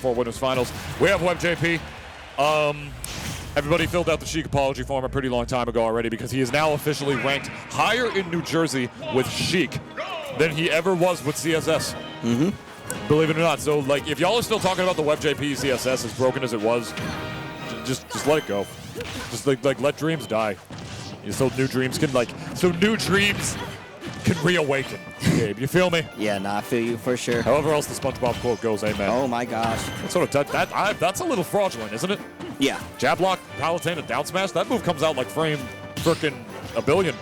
before winners finals. We have WebbJP. Everybody filled out the Sheik apology form a pretty long time ago already because he is now officially ranked higher in New Jersey with Sheik than he ever was with CSS. Believe it or not. So, like, if y'all are still talking about the WebbJP CSS as broken as it was, just let it go. Just like let dreams die. So new dreams can reawaken. Gabe, you feel me? Yeah, nah, I feel you for sure. However else the SpongeBob quote goes, amen. Oh my gosh. That's a little fraudulent, isn't it? Yeah. Jab lock, Palutena, down smash. That move comes out like frame frickin' a billion.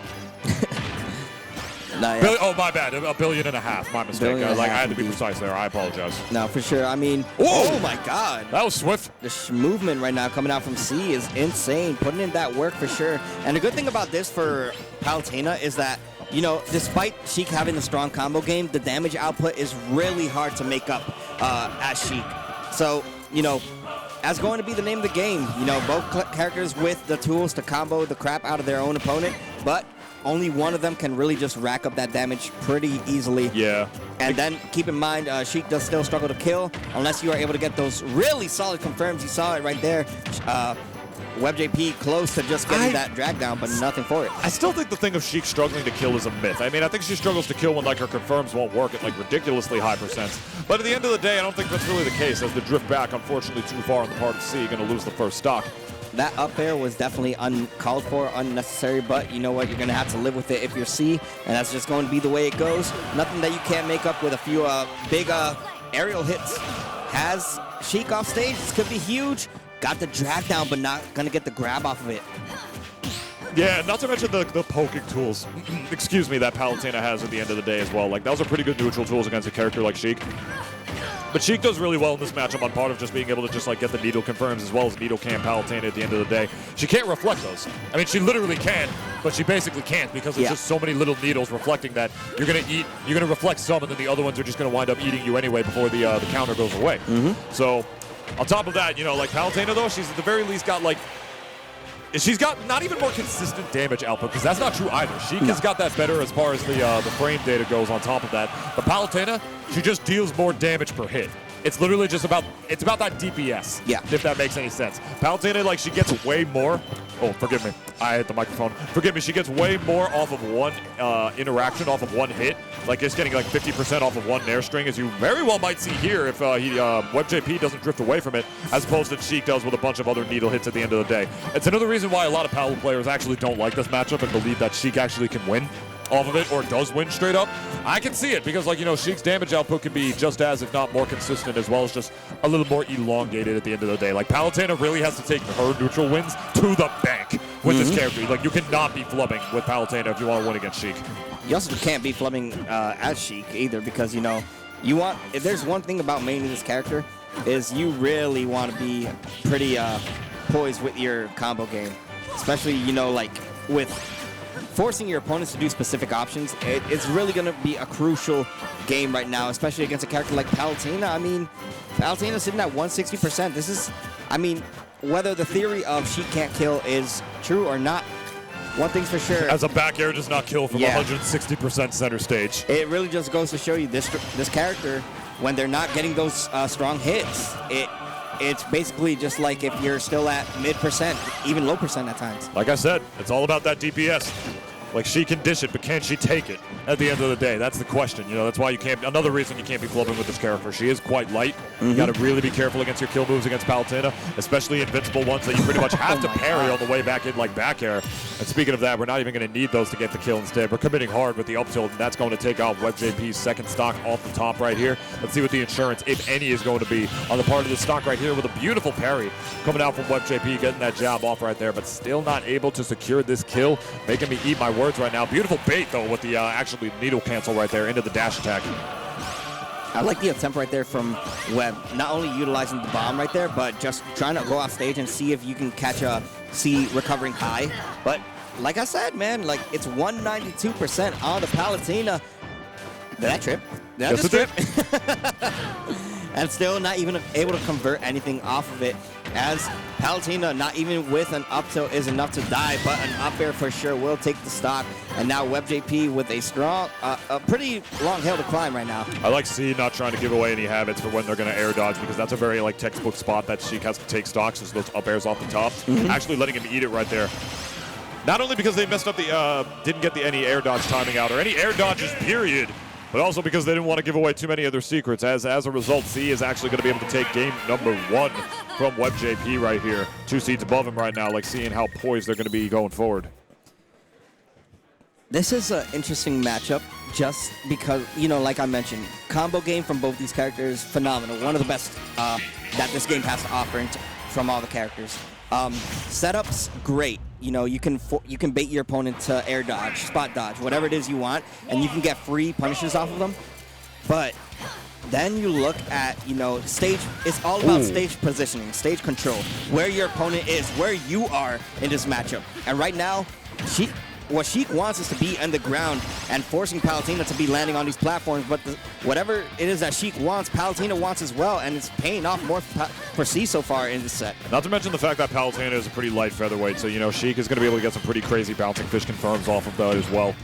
Nah, yeah. Oh, my bad. $1.5 billion. My mistake. I had to be precise there. I apologize. No, for sure. I mean, whoa! Oh my God. That was swift. The movement right now coming out from C is insane. Putting in that work for sure. And the good thing about this for Palutena is that, you know, despite Sheik having the strong combo game, the damage output is really hard to make up as Sheik. So, you know, as going to be the name of the game, you know, both characters with the tools to combo the crap out of their own opponent, but only one of them can really just rack up that damage pretty easily. Yeah. And then keep in mind, Sheik does still struggle to kill unless you are able to get those really solid confirms. You saw it right there. WebbJP close to just getting that drag down, but nothing for it. I still think the thing of Sheik struggling to kill is a myth. I mean, I think she struggles to kill when like her confirms won't work at like ridiculously high percents. But at the end of the day, I don't think that's really the case. As the drift back, unfortunately, too far on the part of C, going to lose the first stock. That up air was definitely uncalled for, unnecessary, but you know what? You're going to have to live with it if you're C, and that's just going to be the way it goes. Nothing that you can't make up with a few big aerial hits. Has Sheik off stage. This could be huge. Got the drag down, but not going to get the grab off of it. Yeah, not to mention the poking tools, excuse me, that Palutena has at the end of the day as well. Like, those are pretty good neutral tools against a character like Sheik. But Sheik does really well in this matchup on part of just being able to just like get the needle confirms as well as needle cam Palutena at the end of the day. She can't reflect those. I mean, she literally can, but she basically can't because there's just so many little needles reflecting that you're gonna reflect some, and then the other ones are just gonna wind up eating you anyway before the counter goes away. So, on top of that, you know, like Palutena though, she's at the very least got like. She's got not even more consistent damage output, because that's not true either. Sheik has got that better as far as the frame data goes on top of that. But Palutena, she just deals more damage per hit. It's literally just about, it's about that DPS, if that makes any sense. Palutena, like, she gets way more. Oh, forgive me. I hit the microphone. Forgive me. She gets way more off of one interaction, off of one hit. Like, it's getting like 50% off of one nair string, as you very well might see here if WebbJP doesn't drift away from it, as opposed to Sheik does with a bunch of other needle hits at the end of the day. It's another reason why a lot of Palu players actually don't like this matchup and believe that Sheik actually can win off of it, or does win straight up. I can see it because, like, you know, Sheik's damage output can be just as, if not more consistent, as well as just a little more elongated at the end of the day. Like, Palutena really has to take her neutral wins to the bank with this character. Like, you cannot be flubbing with Palutena if you want to win against Sheik. You also can't be flubbing as Sheik either, because, you know, you want, if there's one thing about mainly this character, is you really want to be pretty poised with your combo game. Especially, you know, like, with forcing your opponents to do specific options, it's really going to be a crucial game right now, especially against a character like Palutena. I mean, Palutena's sitting at 160%. This is, I mean, whether the theory of Sheik can't kill is true or not, one thing's for sure. As a back air does not kill from 160% center stage. It really just goes to show you this character, when they're not getting those strong hits, it's basically just like if you're still at mid-percent, even low percent at times. Like I said, it's all about that DPS. Like, she can dish it, but can she take it at the end of the day? That's the question. You know, that's why you can't, another reason you can't be flubbing with this character. She is quite light. You got to really be careful against your kill moves against Palutena, especially invincible ones that you pretty much have to parry on the way back in, like back air. And speaking of that, we're not even going to need those to get the kill instead. We're committing hard with the up tilt, and that's going to take out WebbJP's second stock off the top right here. Let's see what the insurance, if any, is going to be on the part of the stock right here, with a beautiful parry coming out from WebbJP, getting that jab off right there, but still not able to secure this kill, making me eat my words right now. Beautiful bait, though, with the actually needle cancel right there into the dash attack. I like the attempt right there from Webb, not only utilizing the bomb right there, but just trying to go off stage and see if you can catch a C recovering high. But like I said, man, like, it's 192% on the Palutena. Did that trip? Did I just trip? And still not even able to convert anything off of it. as Palutena, not even with an up tilt is enough to die, but an up air for sure will take the stock. And now WebbJP with a strong, a pretty long hill to climb right now. I like C not trying to give away any habits for when they're going to air dodge, because that's a very like textbook spot that Sheik has to take stocks, is those up airs off the top. Actually letting him eat it right there. Not only because they messed up the, didn't get any air dodge timing out, or any air dodges, period, but also because they didn't want to give away too many of their secrets. As a result, C is actually going to be able to take game number 1 from WebbJP right here. 2 seeds above him right now, like seeing how poised they're going to be going forward. This is an interesting matchup just because, you know, like I mentioned, combo game from both these characters, phenomenal. One of the best that this game has to offer from all the characters. Setups, great. You know, you can bait your opponent to air dodge, spot dodge, whatever it is you want, and you can get free punishes off of them. But then you look at, you know, stage. It's all about stage positioning, stage control, where your opponent is, where you are in this matchup. And right now, what Sheik wants is to be on the ground and forcing Palutena to be landing on these platforms, but whatever it is that Sheik wants, Palutena wants as well, and it's paying off more for C so far in this set. Not to mention the fact that Palutena is a pretty light featherweight, so, you know, Sheik is going to be able to get some pretty crazy bouncing fish confirms off of that as well,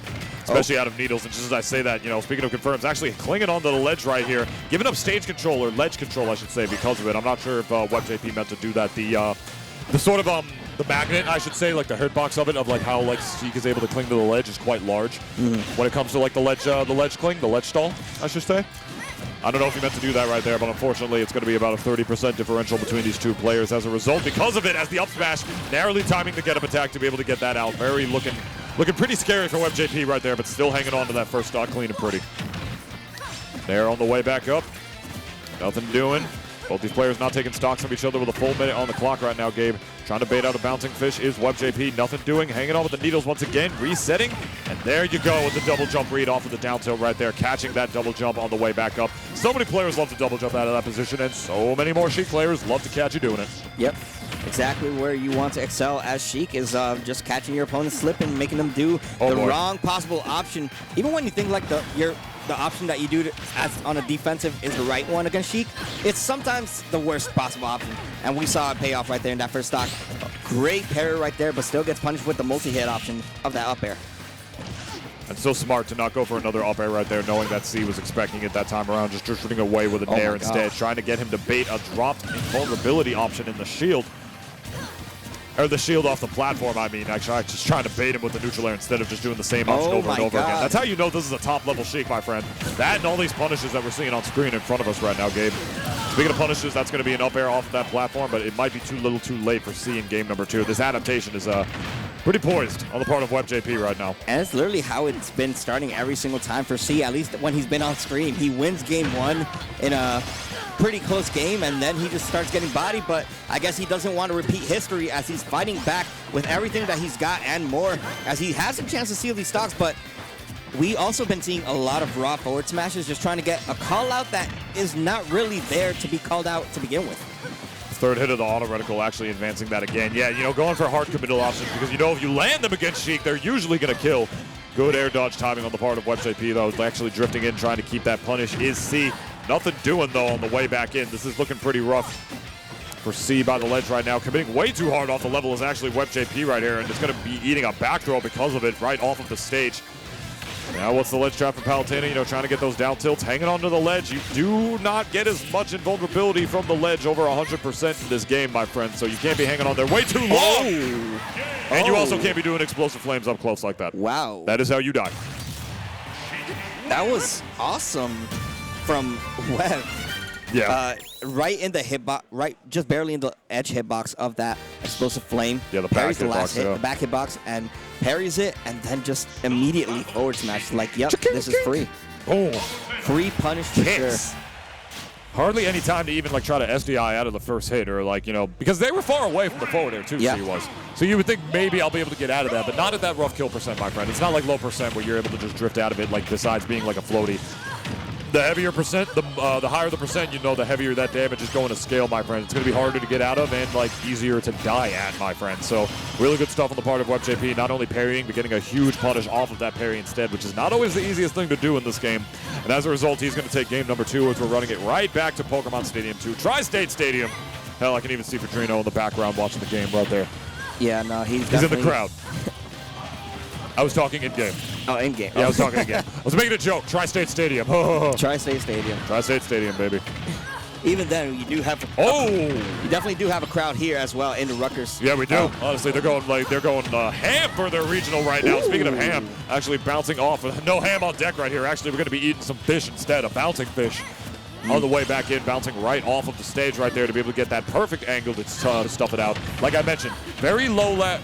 especially out of needles. And just as I say that, you know, speaking of confirms, actually clinging onto the ledge right here, giving up stage control, or ledge control, I should say, because of it. I'm not sure if WebbJP meant to do that. The sort of the magnet, I should say, like the hitbox of it, of like how like Sheik is able to cling to the ledge, is quite large when it comes to like the ledge cling, the ledge stall, I should say. I don't know if he meant to do that right there, but unfortunately it's going to be about a 30% differential between these two players as a result because of it, as the up smash narrowly timing the get-up attack to be able to get that out. Very looking pretty scary for WebbJP right there, but still hanging on to that first stock clean and pretty. They're on the way back up. Nothing doing. Both these players not taking stocks of each other with a full minute on the clock right now, Gabe. Trying to bait out a bouncing fish is WebbJP. Nothing doing. Hanging on with the needles once again. Resetting. And there you go with the double jump read off of the down tilt right there. Catching that double jump on the way back up. So many players love to double jump out of that position, and so many more Sheik players love to catch you doing it. Yep. Exactly where you want to excel as Sheik is just catching your opponent slipping, making them do the wrong possible option. Even when you think like the option that you do on a defensive is the right one against Sheik, it's sometimes the worst possible option. And we saw it pay off right there in that first stock. Great parry right there, but still gets punished with the multi-hit option of that up air. And so smart to not go for another up air right there, knowing that C was expecting it that time around, just drifting away with an air instead, trying to get him to bait a dropped invulnerability option in the shield. Or the shield off the platform, I mean. Actually, just trying to bait him with the neutral air instead of just doing the same option over and over again. That's how you know this is a top-level Sheik, my friend. That and all these punishes that we're seeing on screen in front of us right now, Gabe. Speaking of punishes, that's going to be an up air off of that platform, but it might be too little too late for C in game number 2. This adaptation is pretty poised on the part of WebbJP right now. And it's literally how it's been starting every single time for C, at least when he's been on screen. He wins game 1 in a pretty close game, and then he just starts getting bodied, but I guess he doesn't want to repeat history as he's fighting back with everything that he's got and more, as he has a chance to steal these stocks, but we also been seeing a lot of raw forward smashes, just trying to get a call out that is not really there to be called out to begin with. Third hit of the auto reticle, actually advancing that again. Yeah, you know, going for hard committal options, because you know if you land them against Sheik, they're usually going to kill. Good air dodge timing on the part of WebbJP, though. Actually drifting in, trying to keep that punish is C. Nothing doing, though, on the way back in. This is looking pretty rough for C by the ledge right now. Committing way too hard off the level is actually WebbJP right here, and it's going to be eating a back throw because of it right off of the stage. Now what's the ledge trap from Palutena? You know, trying to get those down tilts, hanging onto the ledge. You do not get as much invulnerability from the ledge over 100% in this game, my friend, so you can't be hanging on there way too long. And you also can't be doing explosive flames up close like that. Wow. That is how you die. That was awesome from Webb. Yeah. Right in the hitbox, right, just barely in the edge hitbox of that explosive flame. Yeah, the back parries the last hitbox, hit, yeah. the back hitbox, and parries it, and then just immediately forward smash. Like, yep, this is free. Oh, free punish for sure. Hardly any time to even like try to SDI out of the first hit, or like, you know, because they were far away from the forward air too. Yeah. C was. So you would think maybe I'll be able to get out of that, but not at that rough kill percent, my friend. It's not like low percent where you're able to just drift out of it, like besides being like a floaty. The heavier percent, the higher the percent, you know, the heavier that damage is going to scale, my friend. It's going to be harder to get out of and, like, easier to die at, my friend. So, really good stuff on the part of WebbJP. Not only parrying, but getting a huge punish off of that parry instead, which is not always the easiest thing to do in this game. And as a result, he's going to take game number 2 as we're running it right back to Pokemon Stadium 2, Tri-State Stadium. Hell, I can even see Pedrino in the background watching the game right there. Yeah, no, he's in the crowd. I was talking in-game. Oh, in-game. Yeah, I was talking in-game. I was making a joke. Tri-State Stadium. Tri-State Stadium. Tri-State Stadium, baby. Even then, you do have. You definitely do have a crowd here as well in the Rutgers. Yeah, we do. Honestly, they're going ham for their regional right now. Ooh. Speaking of ham, actually bouncing off. No ham on deck right here. Actually, we're going to be eating some fish instead. A bouncing fish. On the way back in, bouncing right off of the stage right there to be able to get that perfect angle to stuff it out. Like I mentioned, very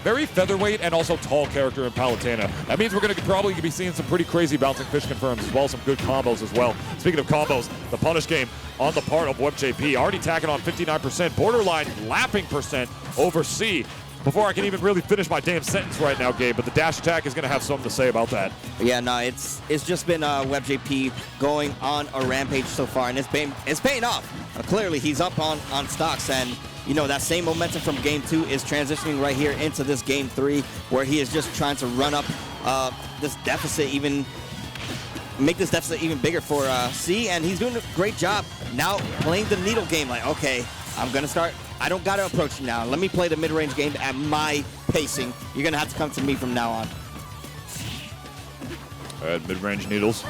very featherweight and also tall character in Palutena. That means we're going to probably be seeing some pretty crazy bouncing fish confirms as well as some good combos as well. Speaking of combos, the punish game on the part of WebbJP, already tacking on 59%, borderline lapping percent over C. Before I can even really finish my damn sentence right now, Gabe, but the dash attack is going to have something to say about that. Yeah, no, it's just been WebbJP going on a rampage so far, and it's paying off. Clearly, he's up on stocks, and you know that same momentum from Game 2 is transitioning right here into this Game 3, where he is just trying to run up this deficit, make this deficit even bigger for C, and he's doing a great job now playing the needle game. Like, okay, I'm going to start. I don't got to approach you now. Let me play the mid-range game at my pacing. You're going to have to come to me from now on. All right, mid-range needles.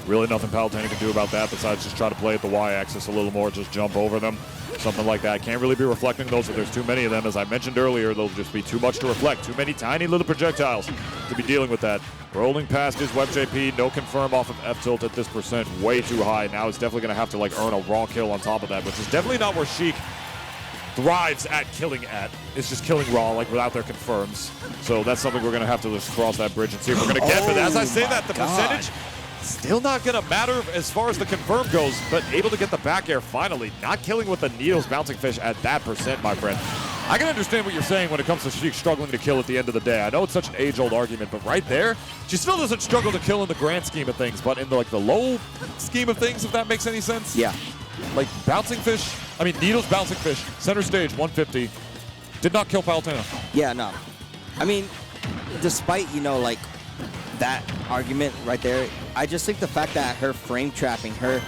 Really nothing Palutena can do about that besides just try to play at the Y-axis a little more, just jump over them, something like that. Can't really be reflecting those if there's too many of them. As I mentioned earlier, there'll just be too much to reflect. Too many tiny little projectiles to be dealing with that. Rolling past his WebbJP, no confirm off of F-tilt at this percent, way too high. Now it's definitely going to have to like earn a raw kill on top of that, which is definitely not where Sheik thrives at killing at. It's just killing raw, like without their confirms. So that's something we're going to have to just cross that bridge and see if we're going to get. But as I say that, the percentage still not going to matter as far as the confirm goes, but able to get the back air finally. Not killing with the needles bouncing fish at that percent, my friend. I can understand what you're saying when it comes to Sheik struggling to kill at the end of the day. I know it's such an age-old argument, but right there, she still doesn't struggle to kill in the grand scheme of things, but in the, the low scheme of things, if that makes any sense. Yeah. Like bouncing fish, needles bouncing fish, center stage 150, did not kill Palutena. Yeah, no. I mean, despite, like that argument right there, I just think the fact that her frame trapping, her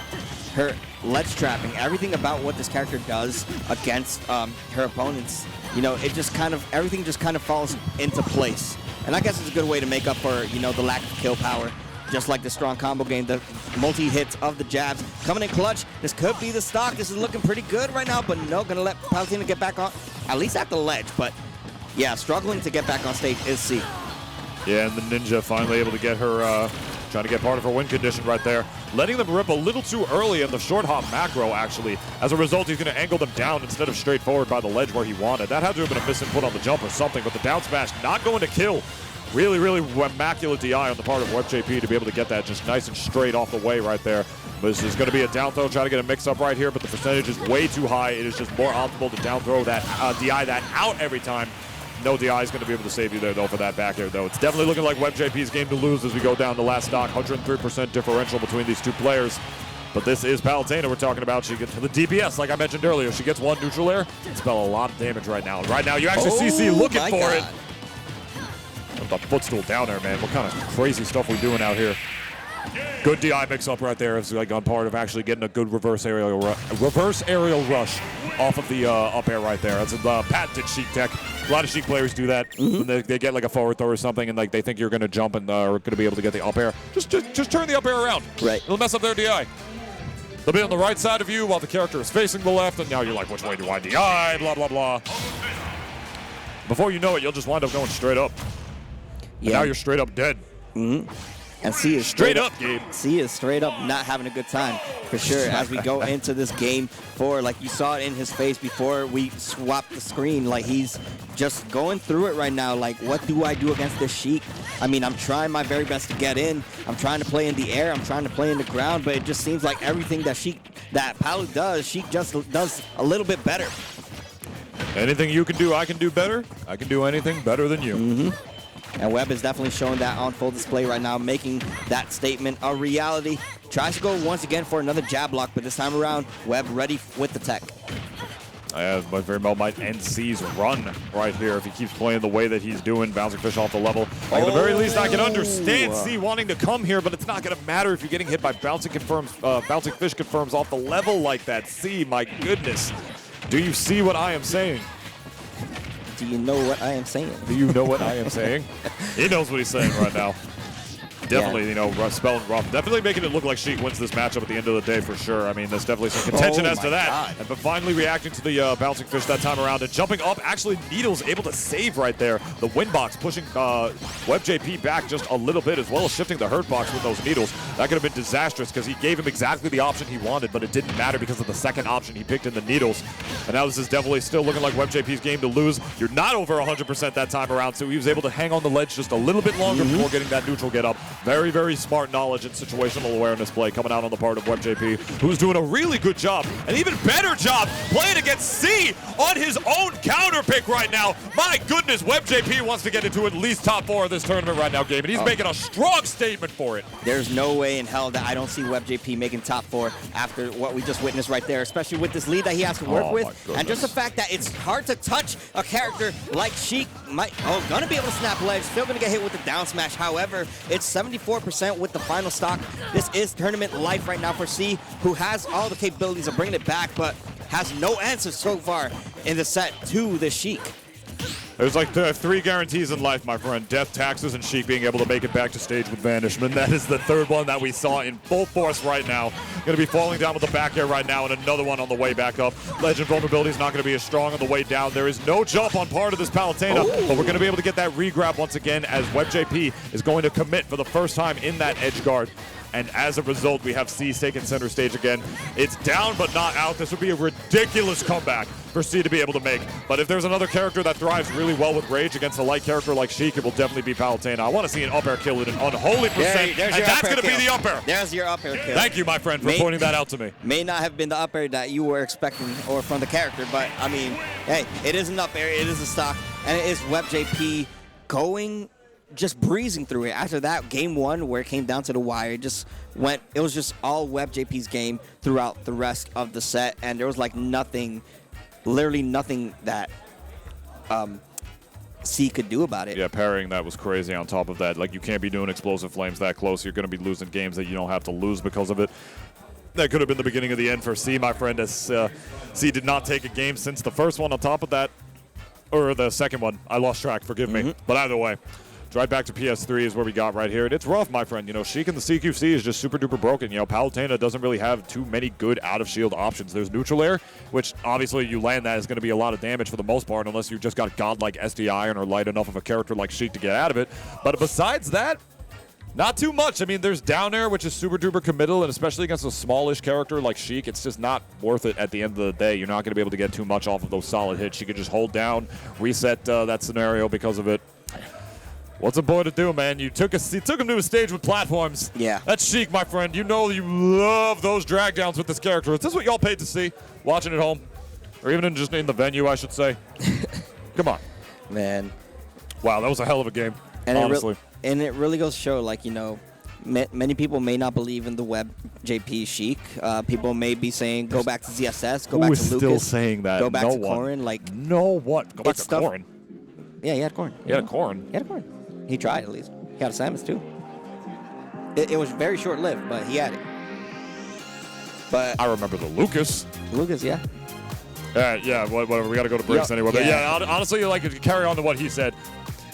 ledge trapping, everything about what this character does against her opponents, it just everything just kind of falls into place. And I guess it's a good way to make up for, the lack of kill power. Just like the strong combo game, the multi-hits of the jabs coming in clutch. This could be the stock. This is looking pretty good right now, but no, gonna let Palutena get back on, at least at the ledge. But yeah, struggling to get back on stage is C. Yeah, and the Ninja finally able to get her, trying to get part of her win condition right there. Letting them rip a little too early in the short hop macro, actually. As a result, he's going to angle them down instead of straight forward by the ledge where he wanted. That had to have been a misinput on the jump or something, but the down smash not going to kill. Really, really immaculate DI on the part of WebbJP to be able to get that just nice and straight off the way right there. This is going to be a down throw, try to get a mix-up right here, but the percentage is way too high. It is just more optimal to down throw that DI that out every time. No DI is going to be able to save you there, though, for that back air, though. It's definitely looking like WebbJP's game to lose as we go down the last stock. 103% differential between these two players. But this is Palutena we're talking about. She gets to the DPS, like I mentioned earlier. She gets one neutral air. Spell a lot of damage right now. Right now, you actually see C looking for it. The footstool down there, man. What kind of crazy stuff we doing out here? Good DI mix-up right there. It's like on part of actually getting a good reverse aerial rush off of the up air right there. That's a patented Sheik tech. A lot of Sheik players do that. When they get like a forward throw or something, and like they think you're going to jump and are going to be able to get the up air. Just turn the up air around. Right. It'll mess up their DI. They'll be on the right side of you while the character is facing the left, and now you're like, which way do I DI? Blah blah blah. Before you know it, you'll just wind up going straight up. Yeah. And now you're straight up dead. And C is straight up, Gabe. C is straight up not having a good time, for sure, as we go into this game 4. Like, you saw it in his face before we swapped the screen. Like, he's just going through it right now. Like, what do I do against this Sheik? I mean, I'm trying my very best to get in. I'm trying to play in the air. I'm trying to play in the ground. But it just seems like everything that Palu does, Sheik just does a little bit better. Anything you can do, I can do better. I can do anything better than you. And Webb is definitely showing that on full display right now, making that statement a reality. Tries to go once again for another jab block, but this time around, Webb ready with the tech. But very well might end C's run right here if he keeps playing the way that he's doing, bouncing fish off the level. Like, at the very least, I can understand C wanting to come here, but it's not going to matter if you're getting hit by bouncing fish confirms off the level like that. C, my goodness. Do you see what I am saying? Do you know what I am saying? Do you know what I am saying? He knows what he's saying right now. Definitely, you know, spelling rough. Definitely making it look like Sheik wins this matchup at the end of the day for sure. I mean, there's definitely some contention as to that. But finally reacting to the bouncing fish that time around and jumping up. Actually, Needles able to save right there. The win box pushing WebbJP back just a little bit, as well as shifting the hurt box with those Needles. That could have been disastrous because he gave him exactly the option he wanted, but it didn't matter because of the second option he picked in the Needles. And now this is definitely still looking like WebbJP's game to lose. You're not over 100% that time around, so he was able to hang on the ledge just a little bit longer before getting that neutral get up. Very, very smart knowledge and situational awareness play coming out on the part of WebbJP, who's doing a really good job, an even better job playing against C on his own counter pick right now. My goodness, WebbJP wants to get into at least top 4 of this tournament right now, Gabe, and he's making a strong statement for it. There's no way in hell that I don't see WebbJP making top 4 after what we just witnessed right there, especially with this lead that he has to work with, and just the fact that it's hard to touch a character like Sheik. Gonna be able to snap ledge, still gonna get hit with the down smash. However, it's 74% with the final stock. This is tournament life right now for C, who has all the capabilities of bringing it back, but has no answers so far in the set to the Sheik. There's like 3 guarantees in life, my friend. Death, taxes, and Sheik being able to make it back to stage with Vanishment. That is the third one that we saw in full force right now. Going to be falling down with the back air right now, and another one on the way back up. Legend vulnerability is not going to be as strong on the way down. There is no jump on part of this Palutena, but we're going to be able to get that regrab once again as WebbJP is going to commit for the first time in that edge guard. And as a result, we have C taking center stage again. It's down but not out. This would be a ridiculous comeback for C to be able to make. But if there's another character that thrives really well with Rage against a light character like Sheik, it will definitely be Palutena. I want to see an up air kill at an unholy percent, and that's going to be the up air. There's your up air kill. Thank you, my friend, for pointing that out to me. May not have been the up air that you were expecting or from the character, but I mean, hey, it is an up air, it is a stock, and it is WebbJP going, just breezing through it. After that, game 1, where it came down to the wire, it was just all WebbJP's game throughout the rest of the set, and there was like nothing, literally nothing that C could do about it. Yeah, parrying that was crazy on top of that. Like, you can't be doing explosive flames that close. You're going to be losing games that you don't have to lose because of it. That could have been the beginning of the end for C, my friend, as C did not take a game since the first one on top of that, or the second one. I lost track, forgive me. But either way, right back to PS3 is where we got right here. And it's rough, my friend. You know, Sheik in the CQC is just super duper broken. You know, Palutena doesn't really have too many good out-of-shield options. There's neutral air, which obviously you land that is going to be a lot of damage for the most part, unless you've just got godlike SD Iron or light enough of a character like Sheik to get out of it. But besides that, not too much. I mean, there's down air, which is super duper committal, and especially against a smallish character like Sheik, it's just not worth it at the end of the day. You're not going to be able to get too much off of those solid hits. You can just hold down, reset that scenario because of it. What's a boy to do, man? You took him to a stage with platforms. Yeah. That's Sheik, my friend. You know you love those drag downs with this character. Is this what y'all paid to see? Watching at home? Or even just in the venue, I should say. Come on. Man. Wow, that was a hell of a game, and honestly. It really goes to show, like, you know, many people may not believe in the WebbJP Sheik. People may be saying, go back to ZSS, go back to Lucas. Who is still saying that? Go back to Corrin. Like, no one. Go back to Corrin. Yeah, he had Corrin. He had a Corrin. He had a Corrin. He tried, at least. He had a Samus, too. It was very short-lived, but he had it. But I remember the Lucas. Lucas, yeah. Yeah, whatever. We got to go to breaks anyway. But yeah, honestly, like, to carry on to what he said,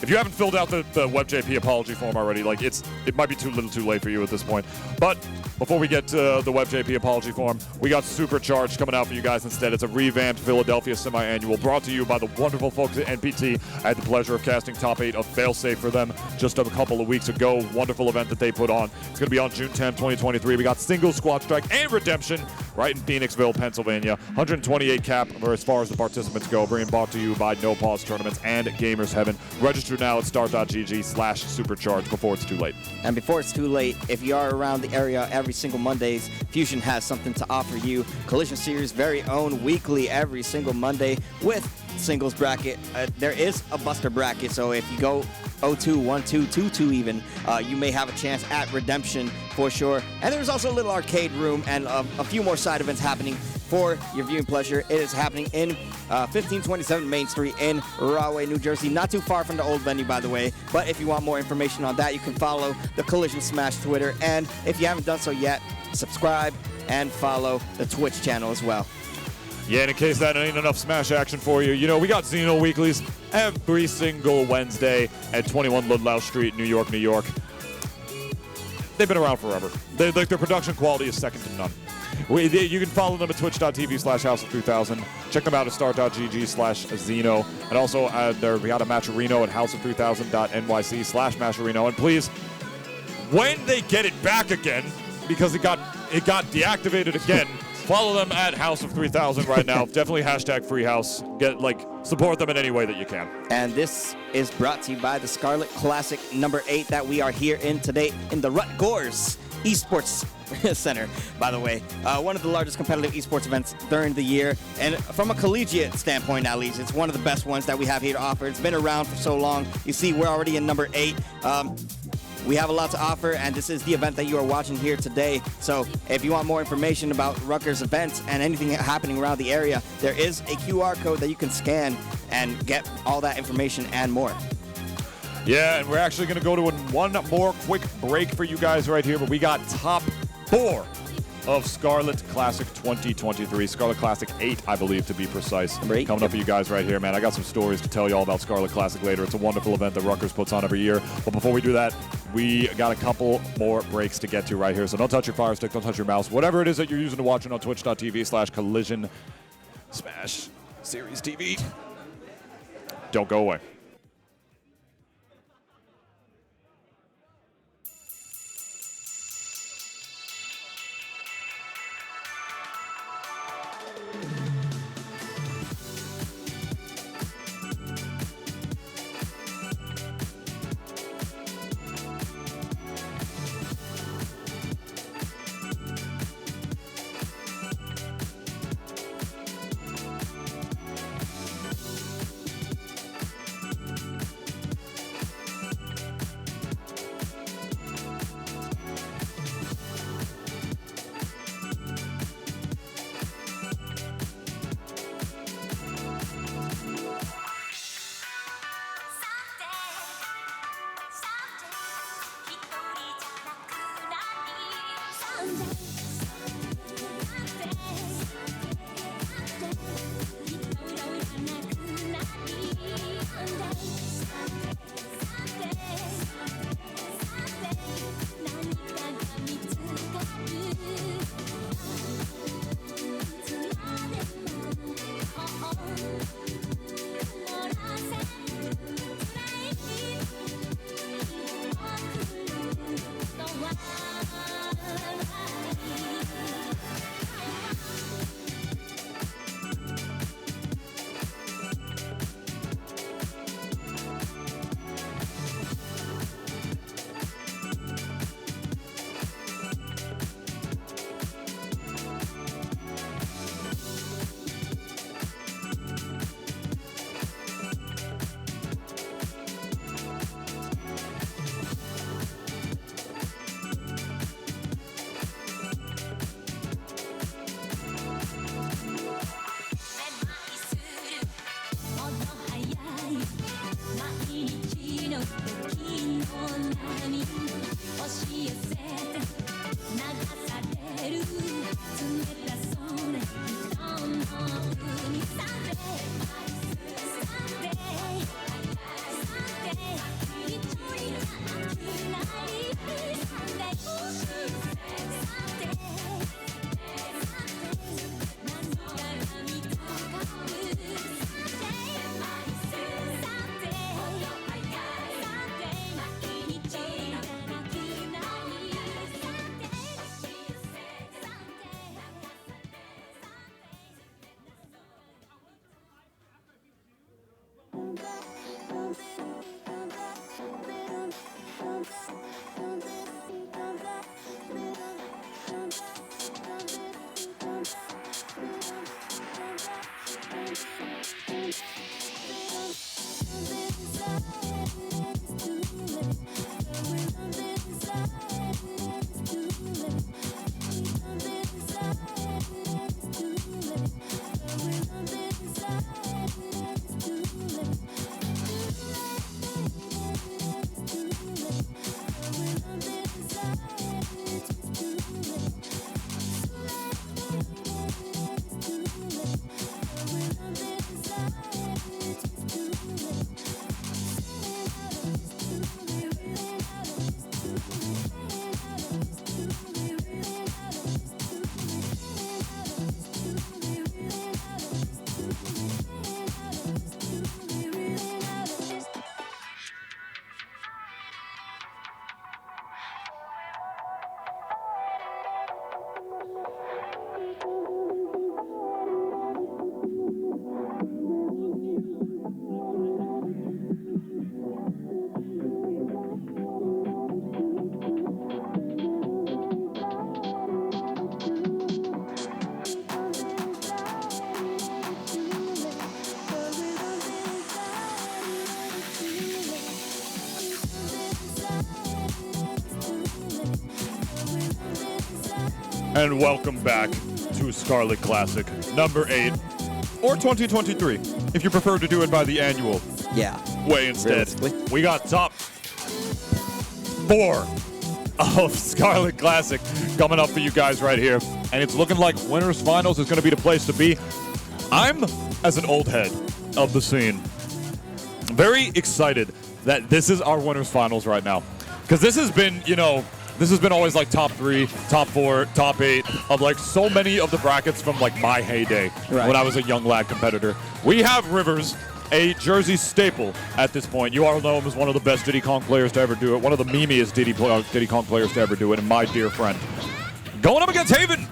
if you haven't filled out the WebbJP apology form already, like, it might be too little too late for you at this point. But before we get to the WebbJP apology form, we got Supercharged coming out for you guys instead. It's a revamped Philadelphia semi-annual brought to you by the wonderful folks at NPT. I had the pleasure of casting top 8 of Failsafe for them just a couple of weeks ago. Wonderful event that they put on. It's going to be on June 10, 2023. We got Singles, Squad Strike, and Redemption right in Phoenixville, Pennsylvania. 128 cap for as far as the participants go. Bringing brought to you by No Pause Tournaments and Gamers Heaven. Register now at start.gg/supercharged before it's too late. And before it's too late, if you are around the area every single Mondays, Fusion has something to offer you. Collision Series' very own weekly every single Monday with singles bracket. There is a buster bracket, so if you go 0-2, 1-2, 2-2 even, you may have a chance at Redemption for sure. And there's also a little arcade room and a few more side events happening for your viewing pleasure. It is happening in 1527 Main Street in Rahway, New Jersey. Not too far from the old venue, by the way. But if you want more information on that, you can follow the Collision Smash Twitter. And if you haven't done so yet, subscribe and follow the Twitch channel as well. Yeah, and in case that ain't enough Smash action for you, you know, we got Xeno Weeklies every single Wednesday at 21 Ludlow Street, New York, New York. They've been around forever. Their production quality is second to none. You can follow them at twitch.tv/House of 3000. Check them out at start.gg/Xeno. And also, we got a Matcherino at house of3000.nyc/Matcherino. And please, when they get it back again, because it got deactivated again, follow them at House of 3000 right now. Definitely #FreeHouse. Support them in any way that you can. And this is brought to you by the Scarlet Classic #8 that we are here in today in the Rutgers Esports Center, by the way. One of the largest competitive esports events during the year. And from a collegiate standpoint, at least, it's one of the best ones that we have here to offer. It's been around for so long. You see, we're already in #8. We have a lot to offer, and this is the event that you are watching here today. So if you want more information about Rutgers events and anything happening around the area, there is a QR code that you can scan and get all that information and more. Yeah, and we're actually going to go to one more quick break for you guys right here, but we got top 4 of Scarlet Classic 2023. Scarlet Classic 8, I believe, to be precise. Break. Coming up for you guys right here, man. I got some stories to tell you all about Scarlet Classic later. It's a wonderful event that Rutgers puts on every year. But before we do that, we got a couple more breaks to get to right here. So don't touch your Fire Stick, don't touch your mouse. Whatever it is that you're using to watch it on twitch.tv/Collision Smash Series TV. Don't go away. and welcome back to Scarlet Classic number 8. Or 2023, if you prefer to do it by the annual way instead. We got top 4 of Scarlet Classic coming up for you guys right here. And it's looking like Winners Finals is going to be the place to be. I'm, as an old head of the scene, very excited that this is our Winners Finals right now. Because this has been, you know, this has been always like top 3, top 4, top 8 of like so many of the brackets from like my heyday when I was a young lad competitor. We have Rivers, a Jersey staple at this point. You all know him as one of the best Diddy Kong players to ever do it, one of the memeiest Diddy Kong players to ever do it, and my dear friend. Going up against Haven,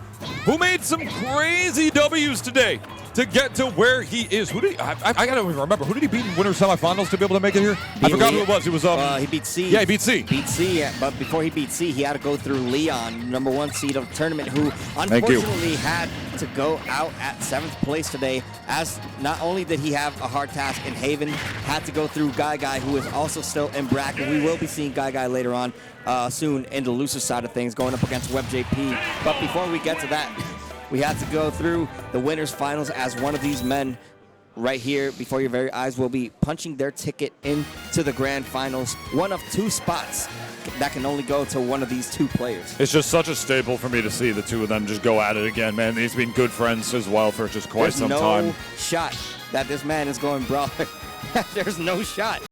who made some crazy W's today to get to where he is. Who did I gotta remember, who did he beat in winter semifinals to be able to make it here? I forgot who it was. It was he beat C. Yeah, he beat C. Beat C, but before he beat C, he had to go through Leon, number 1 seed of the tournament, who unfortunately had to go out at 7th place today, as not only did he have a hard task in Haven, had to go through Guy, who is also still in bracket. We will be seeing Guy later on soon in the loser side of things, going up against WebbJP. But before we get to that, we had to go through the winners finals, as one of these men right here before your very eyes will be punching their ticket into the grand finals. One of 2 spots that can only go to one of these 2 players. It's just such a staple for me to see the 2 of them just go at it again, man. They've been good friends as well for just quite some time. There's no shot that this man is going brawler. There's no shot.